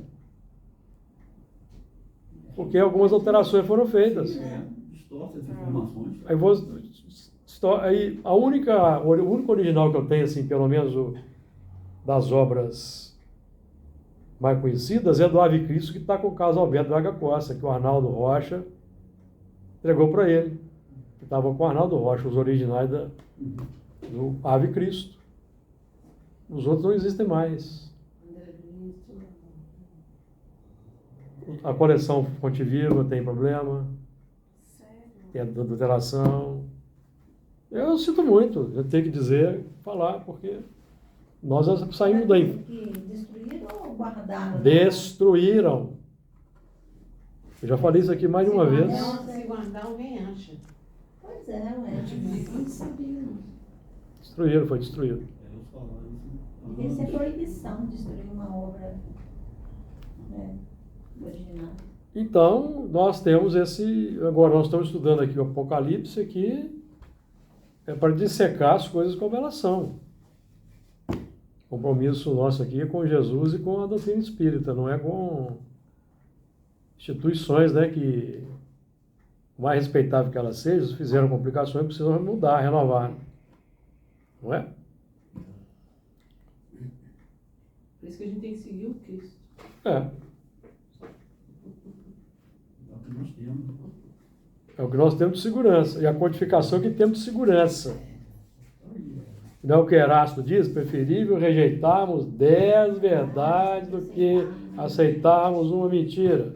Porque algumas alterações foram feitas.
Distorce as informações.
Aí o único original que eu tenho, assim, pelo menos das obras mais conhecidas, é do Ave Cristo, que está com o Carlos Alberto Braga Costa, que o Arnaldo Rocha entregou para ele. Que estava com o Arnaldo Rocha, os originais do Ave Cristo. Os outros não existem mais. A coleção Fonte Viva tem problema.
Sério?
Tem adulteração. Eu sinto muito, eu tenho que falar, porque nós saímos daí.
Destruíram ou guardaram?
Destruíram. Eu já falei isso aqui mais de uma vez.
Se guardar, alguém acha.
Pois é, ué.
Não sabia.
Destruíram, foi destruído.
Devia ser proibição de destruir uma obra original.
Então, nós temos agora nós estamos estudando aqui o Apocalipse, que é para dissecar as coisas como elas são. O compromisso nosso aqui é com Jesus e com a doutrina espírita, não é com instituições, né, que por mais respeitável que ela seja, fizeram complicações, precisam mudar, renovar. Não é?
Por isso que a gente tem que seguir o Cristo.
É.
É o que nós temos.
É o que nós temos de segurança. E a codificação que temos de segurança. Não é o que Erasto diz? Preferível rejeitarmos 10 verdades do que aceitarmos uma mentira.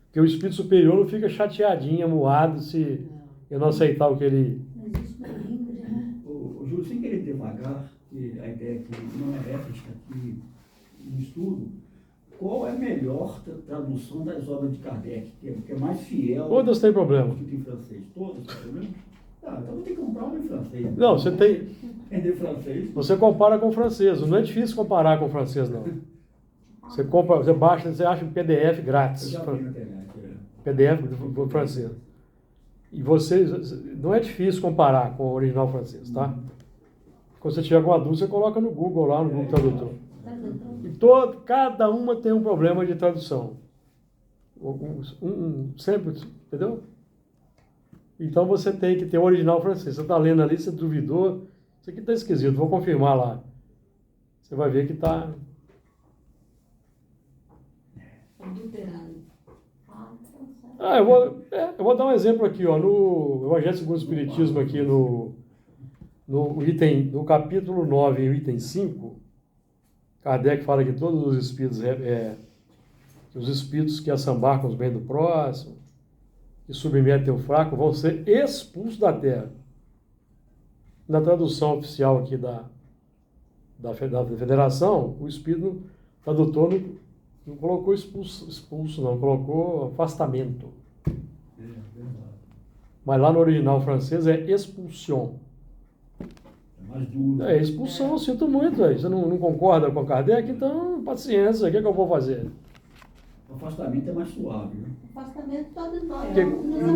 Porque o espírito superior não fica chateadinho, amuado, se eu não aceitar o que ele...
Não existe milímetro, né?
O Júlio, sem querer devagar, que a ideia que não é essa, está aqui no estudo, qual é a melhor tradução das obras de Kardec, que é mais fiel...
Todas têm problema.
Escrito em francês. Todas têm problema? Ah, então vou ter que comprar uma em francês.
Não, você tem...
Entender francês.
Você compara com o francês. Não é difícil comparar com o francês, não. Você compra, você baixa, você acha um PDF
Eu
grátis.
já vi na internet.
PDF do francês. E você... Não é difícil comparar com o original francês, tá? Quando você tiver alguma dúvida, você coloca no Google lá, no Google Tradutor. E cada uma tem um problema de tradução. Sempre, entendeu? Então você tem que ter o original francês. Você está lendo ali, você duvidou, isso aqui está esquisito, vou confirmar lá. Você vai ver que está...
Adulterado.
Eu vou dar um exemplo aqui, ó, no Evangelho segundo o Espiritismo, aqui no capítulo 9, o item 5, Kardec fala que todos os espíritos que assambarcam os bens do próximo, que submetem o fraco, vão ser expulsos da terra. Na tradução oficial aqui da Federação, o espírito tradutor não colocou expulso não, colocou afastamento. Mas lá no original francês é expulsion.
É mais duro.
É expulsão, sinto muito. Aí. Você não concorda com Kardec? Então, paciência, o que é que eu vou fazer?
O afastamento é mais suave, né?
Afastamento todos nós.
Porque-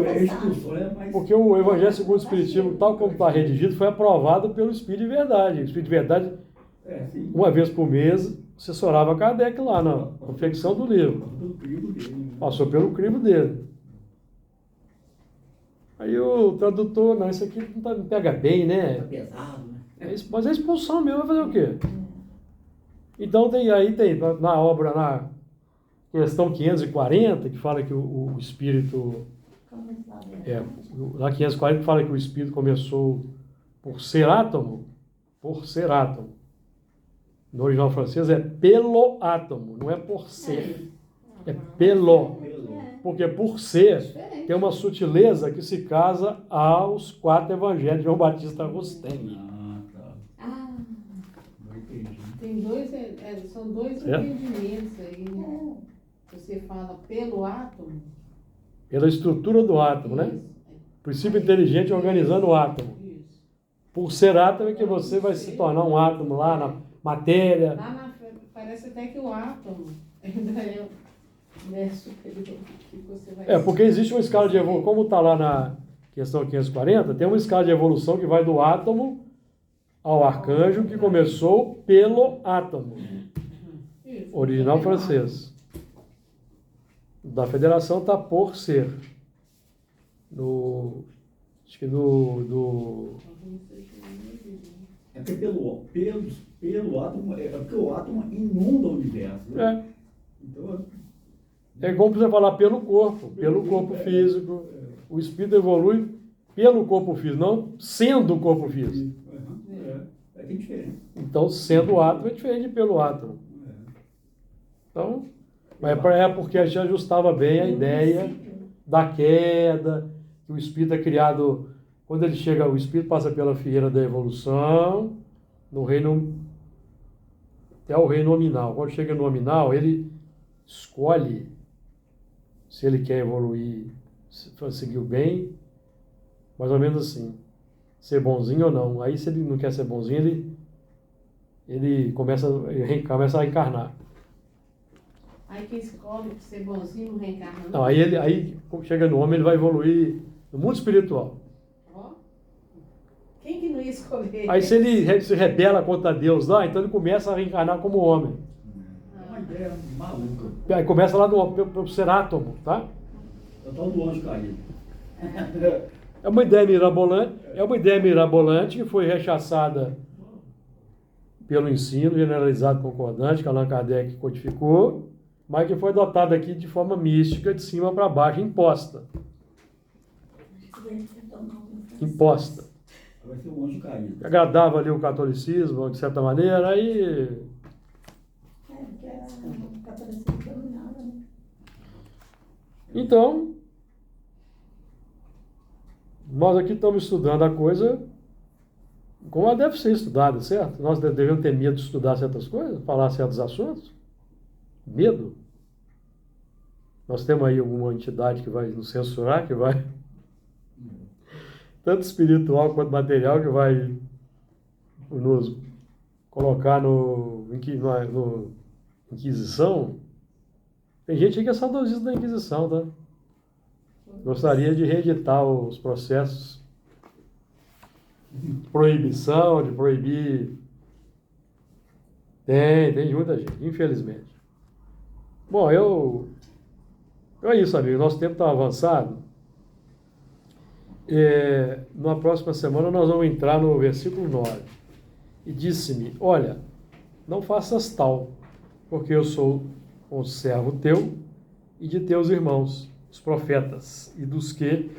A expulsão é mais...
Porque o Evangelho segundo o Espiritismo, tal como está redigido, foi aprovado pelo Espírito de Verdade. O Espírito de Verdade,
sim.
uma vez por mês, assessorava Kardec lá na confecção do livro.
Pelo crivo dele, né?
Passou pelo crivo dele. Aí o tradutor, não, isso aqui não pega bem, né?
Tá pesado, né?
Mas é expulsão mesmo, vai fazer o quê? Então tem na obra, na questão 540, que fala que o espírito... Lá 540 fala que o espírito começou por ser átomo. No original francês é pelo átomo, não é por ser. É pelo. Porque por ser tem uma sutileza que se casa aos 4 evangelhos de João Batista Rostemi.
Tá. Não entendi.
Tem dois, são dois entendimentos aí, né? Você fala pelo átomo.
Pela estrutura do átomo, né? Princípio inteligente organizando o átomo.
Isso.
Por ser átomo é que você vai se tornar um átomo lá na matéria.
Lá na frente, parece até que o átomo ainda é superior. Que você vai
Porque existe uma escala de evolução, como está lá na questão 540, tem uma escala de evolução que vai do átomo ao arcanjo, que começou pelo átomo.
Isso.
Original francês. Da Federação está por ser. Acho que
É porque pelo átomo, é porque o átomo inunda o universo, né? Então,
É como você falar pelo corpo físico. O espírito evolui pelo corpo físico, não sendo o corpo físico.
tem diferença.
Então, sendo o átomo, é diferente de pelo átomo. Então, é porque a gente ajustava bem a ideia da queda, que o espírito é criado, quando ele chega, o espírito passa pela fieira da evolução, no reino, até o reino nominal. Quando chega no nominal, ele escolhe se ele quer evoluir, se seguir o bem, mais ou menos assim, ser bonzinho ou não. Aí, se ele não quer ser bonzinho, ele começa a encarnar.
Aí quem escolhe ser bonzinho não reencarna.
Não, aí quando chega no homem, ele vai evoluir no mundo espiritual.
Ó, quem que não ia escolher?
Aí se ele se rebela contra Deus lá, então ele começa a reencarnar como homem.
É uma ideia maluca.
Aí começa lá pelo ser átomo, tá?
É o tal do anjo caído.
É uma ideia mirabolante que foi rechaçada pelo ensino generalizado concordante, que Allan Kardec codificou, mas que foi adotada aqui de forma mística, de cima para baixo, imposta. Imposta.
Vai ser o anjo caído.
Agradava ali o catolicismo, de certa maneira, aí...
Porque o catolicismo dominava, né?
Então, nós aqui estamos estudando a coisa como ela deve ser estudada, certo? Nós devemos ter medo de estudar certas coisas, falar certos assuntos. Medo. Nós temos aí alguma entidade que vai nos censurar, que vai, tanto espiritual quanto material, que vai nos colocar no Inquisição. Tem gente aí que é saudosista da Inquisição, tá? Gostaria de reeditar os processos de proibição, de proibir. Tem muita gente, infelizmente. Bom, é isso, amigo. Nosso tempo está avançado. Na próxima semana nós vamos entrar no versículo 9. E disse-me: olha, não faças tal, porque eu sou um servo teu e de teus irmãos, os profetas, e dos que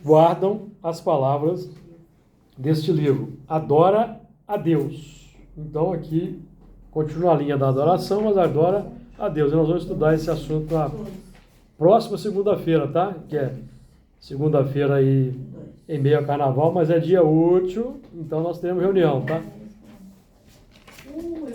guardam as palavras deste livro. Adora a Deus. Então aqui continua a linha da adoração, mas adora a Deus. E nós vamos estudar esse assunto na próxima segunda-feira, tá? Que é segunda-feira aí em meio ao carnaval, mas é dia útil, então nós teremos reunião, tá?